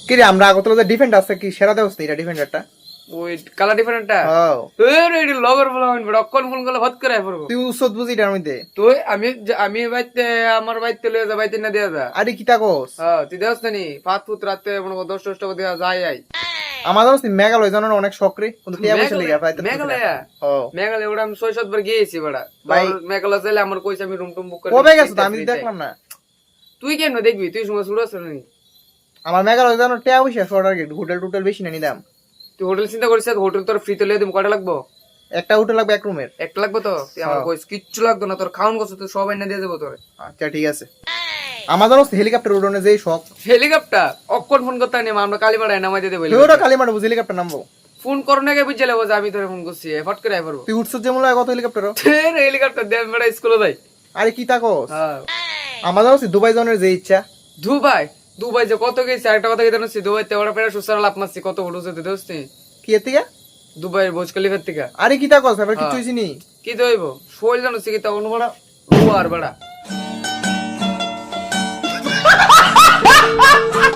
কি রে আমরা আগতলা যে ডিফেন্ড আছে কি সেরা দেওস এটা ডিফেন্ডারটা ওই কালার ডিফারেন্টটা হ্যাঁ এর লগর বলা হইন বড় অকন ফোন করলে হত করে পড়বো তুই উসত বুঝি এটার মধ্যে তুই আমি বাইতে আমার বাইতে লয়ে যা বাইতে না দেয়া যা আরে কি তাকস হ্যাঁ তুই দেওস নি পাঁচ ফুট রাতে মনে কর 10-10টা দেয়া যায় আই আমাদের হচ্ছে মেঘালয় জানো না অনেক শখরে কিন্তু টিয়া বসে লেগে পাইতে মেঘালয়া মেঘালয় ওটা আমি 6-7 বার গিয়েছি বড়া ভাই মেঘালয় চাইলে আমার কইছে আমি রুম টুম বুক করে কবে গেছো তো আমি দেখলাম না তুই কেন দেখবি তুই সময় শুরু আছে নি আমার মেঘালয় জানো টিয়া বসে শর্ট টার্গেট হোটেল টোটেল বেশি না নিদাম তুই হোটেল চিন্তা করিস হোটেল তোর ফ্রি তে লয়ে দিম কয়টা লাগবো একটা হোটেল লাগবে এক রুমের একটা লাগবে তো তুই আমার কইস কিচ্ছু লাগবে না তোর খাওন গছ তুই সব এনে দিয়ে দেবো তোর আচ্ছা ঠিক আছে আমাদের হচ্ছে হেলিকপ্টার উড়ানো যেই শখ হেলিকপ্টার অক্ষণ ফোন করতে নেই আমরা কালীমাড়ায় নামাই দিতে বলি ওটা খালি মারবো হেলিকপ্টার নামবো ফোন করোনা গে বুঝলে যে আমি তোরে ফোন করছি ফট করে আই পারবো তুই উঠছিস যেমন লাগে কত হেলিকপ্টারও হেলিকপ্টার দিয়ে আমি বেড়া স্কুলে যাই আরে কি তাকস হ্যাঁ আমাদের হচ্ছে দুবাই যাওয়ার যে ইচ্ছা দুবাই যে কত গেছে একটা কথা কেটে নিচ্ছি দুবাইতে ওরা পেরা সুসার লাভ মারছি কত উঠেছে দিতে হচ্ছে কি এর থেকে দুবাইয়ের বোজ খলিফার থেকে আরে কি তাকস এবার কিছু হইছিনি কি তো হইব শৈল জানো কি তা অনুবড়া আর বড়া